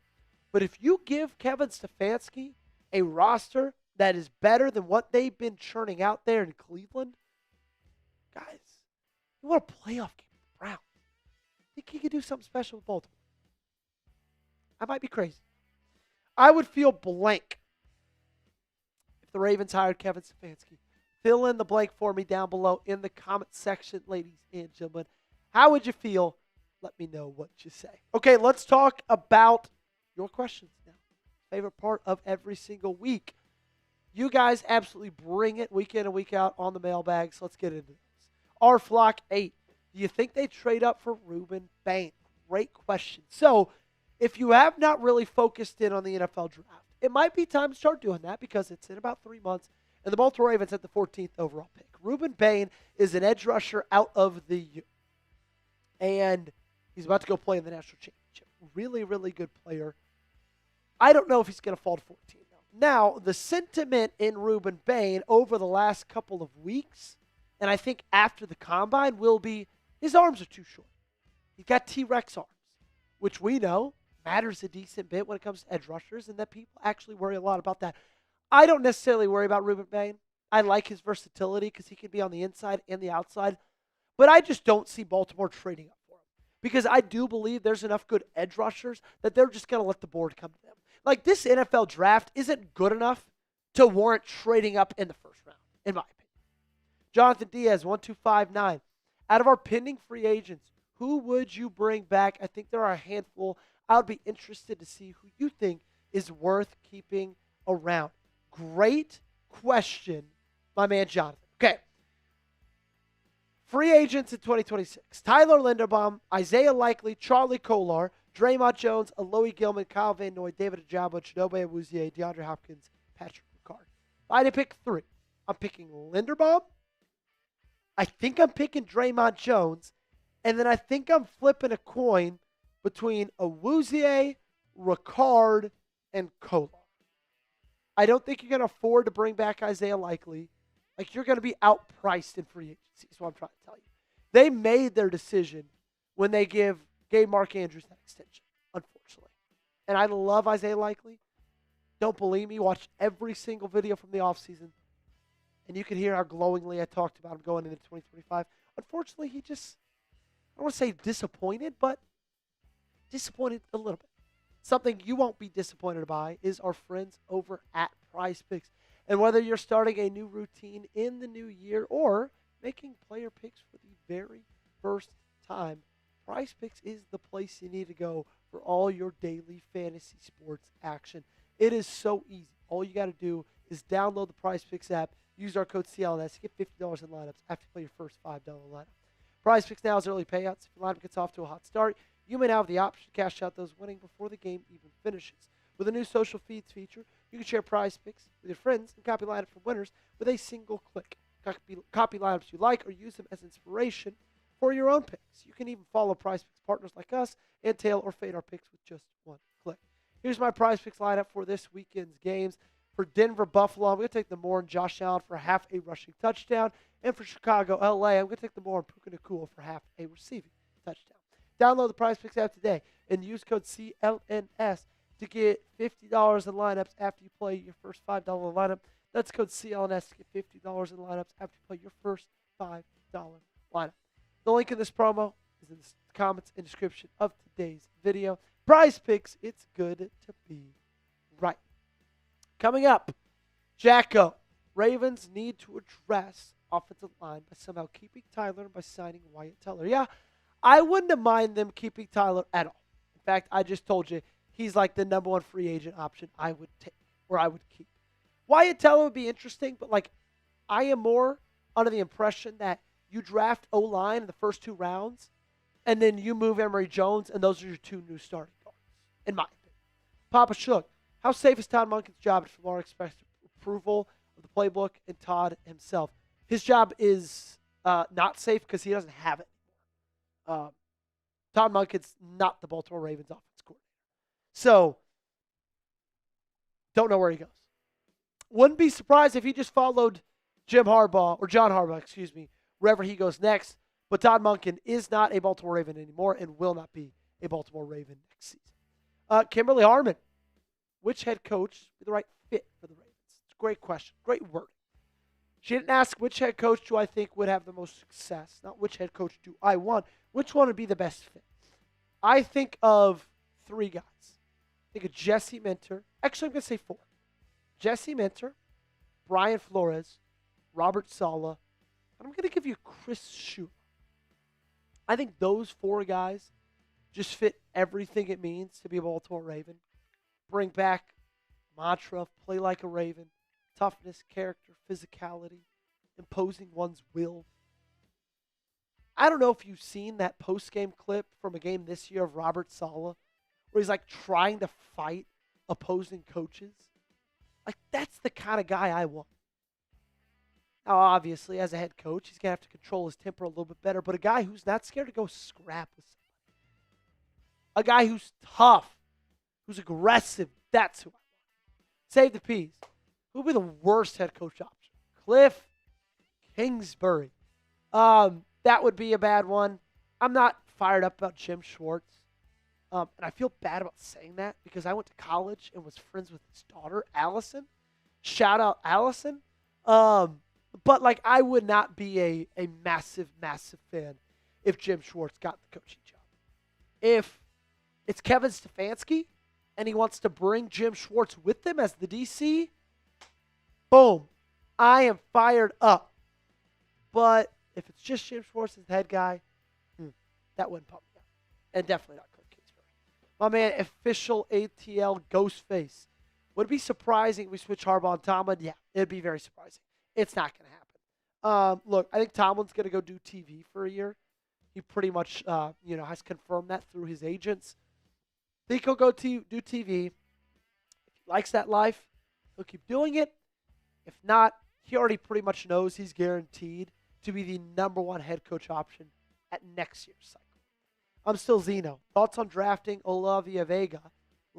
But if you give Kevin Stefanski a roster that is better than what they've been churning out there in Cleveland, guys, you want a playoff game with the Browns. Think he could do something special with Baltimore? I might be crazy. I would feel blank if the Ravens hired Kevin Stefanski. Fill in the blank for me down below in the comment section, ladies and gentlemen. How would you feel? Let me know what you say. Okay, let's talk about your questions now. Favorite part of every single week. You guys absolutely bring it week in and week out on the mailbags. Let's get into this. Our Flock 8. Do you think they trade up for Ruben Bain? Great question. So, if you have not really focused in on the NFL draft, it might be time to start doing that because it's in about 3 months, and the Baltimore Ravens at the 14th overall pick. Ruben Bain is an edge rusher out of the U, and he's about to go play in the national championship. Really, really good player. I don't know if he's going to fall to 14, though. Now, the sentiment in Ruben Bain over the last couple of weeks, and I think after the combine, will be his arms are too short. He's got T-Rex arms, which we know matters a decent bit when it comes to edge rushers, and that people actually worry a lot about that. I don't necessarily worry about Ruben Bain. I like his versatility because he can be on the inside and the outside, but I just don't see Baltimore trading up for him because I do believe there's enough good edge rushers that they're just going to let the board come to them. Like, this NFL draft isn't good enough to warrant trading up in the first round, in my opinion. Jonathan Diaz, 1259. Out of our pending free agents, who would you bring back? I think there are a handful. I would be interested to see who you think is worth keeping around. Great question, my man Jonathan. Okay. Free agents in 2026. Tyler Linderbaum, Isaiah Likely, Charlie Kolar, Draymond Jones, Alohi Gilman, Kyle Van Noy, David Ajabo, Chidobe Awuzie, DeAndre Hopkins, Patrick Ricard. If I had to pick 3, I'm picking Linderbaum. I think I'm picking Draymond Jones. And then I think I'm flipping a coin between Awuzie, Ricard, and Kolar. I don't think you're going to afford to bring back Isaiah Likely. Like, you're going to be outpriced in free agency is what I'm trying to tell you. They made their decision when they gave Mark Andrews that extension, unfortunately. and I love Isaiah Likely. Don't believe me? Watch every single video from the offseason, and you can hear how glowingly I talked about him going into 2025. Unfortunately, he just, I don't want to say disappointed, but disappointed a little bit. Something you won't be disappointed by is our friends over at Prize Picks. And whether you're starting a new routine in the new year or making player picks for the very first time, Prize Picks is the place you need to go for all your daily fantasy sports action. It is so easy. All you got to do is download the Prize Picks app, use our code CLNS to get $50 in lineups after you play your first $5 lineup. Prize Picks now has early payouts. If your lineup gets off to a hot start, you may now have the option to cash out those winning before the game even finishes. With a new social feeds feature, you can share Prize Picks with your friends and copy lineups from winners with a single click. Copy lineups you like or use them as inspiration for your own picks. You can even follow Prize Picks partners like us and tail or fade our picks with just one click. Here's my Prize Picks lineup for this weekend's games. For Denver, Buffalo, I'm going to take the more and Josh Allen for half a rushing touchdown. And for Chicago, LA, I'm going to take the more and Puka Nacua for half a receiving touchdown. Download the Prize Picks app today and use code CLNS to get $50 in lineups after you play your first $5 lineup. That's code CLNS to get $50 in lineups after you play your first $5 lineup. The link in this promo is in the comments and description of today's video. Prize Picks, it's good to be right. Coming up, Jacko. Ravens need to address offensive line by somehow keeping Tyler and by signing Wyatt Teller. Yeah, I wouldn't have minded them keeping Tyler at all. In fact, I just told you he's like the number one free agent option I would take or I would keep. Wyatt Teller would be interesting, but like I am more under the impression that you draft O-line in the first 2 rounds and then you move Emory Jones and those are your 2 new starting guards, in my opinion. Papa Shook, how safe is Todd Monken's job if Lamar expects approval of the playbook and Todd himself? His job is not safe because he doesn't have it. Todd Monken's not the Baltimore Ravens offense coordinator. So, don't know where he goes. Wouldn't be surprised if he just followed John Harbaugh, wherever he goes next. But Todd Monken is not a Baltimore Raven anymore and will not be a Baltimore Raven next season. Kimberly Harmon, which head coach would be the right fit for the Ravens? It's a great question. Great word. She didn't ask which head coach do I think would have the most success, not which head coach do I want. Which one would be the best fit? I think of 3 guys. I think of Jesse Minter. Actually, I'm going to say 4. Jesse Minter, Brian Flores, Robert Saleh, and I'm going to give you Chris Shula. I think those 4 guys just fit everything it means to be a Baltimore Raven. Bring back mantra of play like a Raven, toughness, character, physicality, imposing one's will. I don't know if you've seen that post-game clip from a game this year of Robert Saleh where he's like trying to fight opposing coaches. Like, that's the kind of guy I want. Now, obviously, as a head coach, he's going to have to control his temper a little bit better, but a guy who's not scared to go scrap with somebody. A guy who's tough, who's aggressive. That's who I want. Save the peas. Who would be the worst head coach option? Cliff Kingsbury. That would be a bad one. I'm not fired up about Jim Schwartz. And I feel bad about saying that because I went to college and was friends with his daughter, Allison. Shout out, Allison. But, like, I would not be a massive, massive fan if Jim Schwartz got the coaching job. If it's Kevin Stefanski and he wants to bring Jim Schwartz with him as the DC, boom, I am fired up. But if it's just Jim Schwartz as the head guy, that wouldn't pump me up. And definitely not Cliff Kingsbury. My man, official ATL Ghostface. Would it be surprising if we switch Harbaugh and Tomlin? Yeah, it'd be very surprising. It's not going to happen. Look, I think Tomlin's going to go do TV for a year. He pretty much, has confirmed that through his agents. I think he'll go do TV. If he likes that life, he'll keep doing it. If not, he already pretty much knows he's guaranteed to be the number 1 head coach option at next year's cycle. I'm still Zeno. Thoughts on drafting Olavia Vega,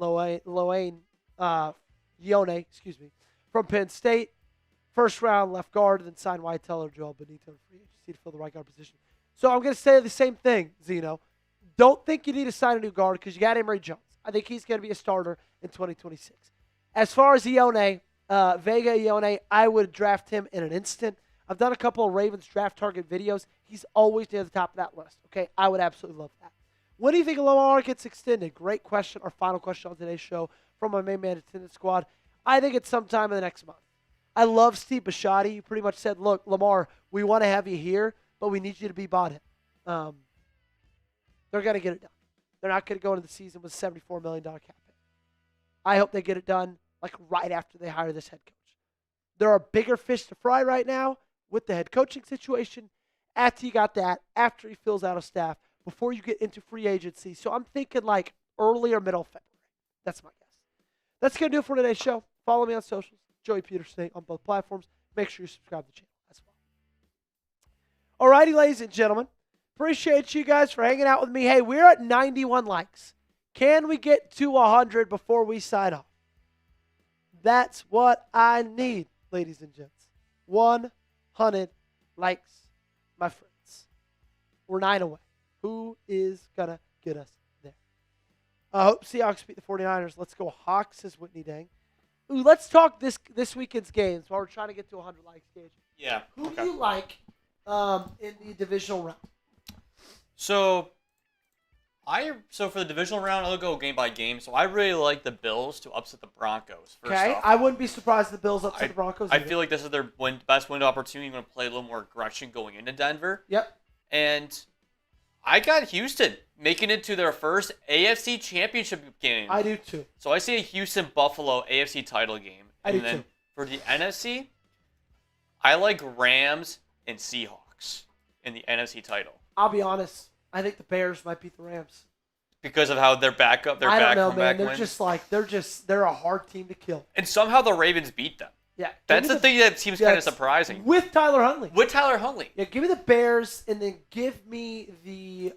Ione, from Penn State. First round left guard, then sign Wyatt Teller, Joel Benito, free agency to fill the right guard position. So I'm going to say the same thing, Zeno. Don't think you need to sign a new guard because you got Emory Jones. I think he's going to be a starter in 2026. As far as Vega Ione, I would draft him in an instant. I've done a couple of Ravens draft target videos. He's always near the top of that list. Okay, I would absolutely love that. When do you think Lamar gets extended? Great question. Our final question on today's show from my main man attendance squad. I think it's sometime in the next month. I love Steve Bisciotti. He pretty much said, look, Lamar, we want to have you here, but we need you to be bought in. They're going to get it done. They're not going to go into the season with a $74 million cap hit. I hope they get it done like right after they hire this head coach. There are bigger fish to fry right now with the head coaching situation. After you got that, after he fills out a staff, before you get into free agency. So I'm thinking like early or middle of February. That's my guess. That's going to do it for today's show. Follow me on socials, Joey Petersen on both platforms. Make sure you subscribe to the channel as well. Alrighty, ladies and gentlemen. Appreciate you guys for hanging out with me. Hey, we're at 91 likes. Can we get to 100 before we sign off? That's what I need, ladies and gents. 100 likes, my friends. We're 9 away. Who is going to get us there? I hope Seahawks beat the 49ers. Let's go Hawks, says Whitney Dang. Ooh, let's talk this weekend's games while we're trying to get to 100 likes, Gage. Yeah. Who do you like in the divisional round? So for the divisional round, I'll go game by game. So I really like the Bills to upset the Broncos. Okay, I wouldn't be surprised if the Bills upset the Broncos. I feel like this is their best window opportunity. Going to play a little more aggression going into Denver. Yep. And I got Houston making it to their first AFC Championship game. I do too. So I see a Houston-Buffalo AFC title game. I do too. For the NFC, I like Rams and Seahawks in the NFC title. I'll be honest. I think the Bears might beat the Rams. Because of how they're back up, I don't know, man. They're a hard team to kill. And somehow the Ravens beat them. Yeah. That's the thing that seems kind of surprising. With Tyler Huntley. Yeah, give me the Bears and then give me the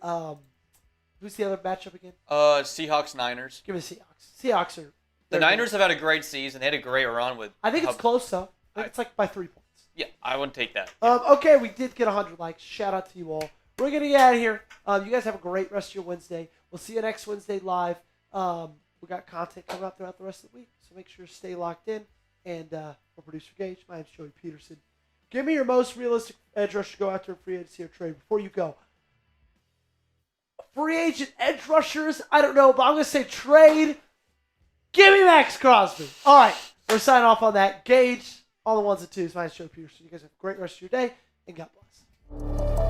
who's the other matchup again? Seahawks Niners. Give me the Seahawks. Seahawks are the Niners have had a great season. They had a great run with I think it's close though. I think it's like by 3 points. Yeah, I wouldn't take that. Okay, we did get 100 likes. Shout out to you all. We're going to get out of here. You guys have a great rest of your Wednesday. We'll see you next Wednesday live. We got content coming out throughout the rest of the week, so make sure to stay locked in. And for producer Gage, my name's Joey Petersen. Give me your most realistic edge rusher to go after in free agency or trade before you go. Free agent edge rushers, I don't know, but I'm going to say trade. Give me Max Crosby. All right, we're signing off on that. Gage, all the ones and twos. My name's Joey Petersen. You guys have a great rest of your day, and God bless.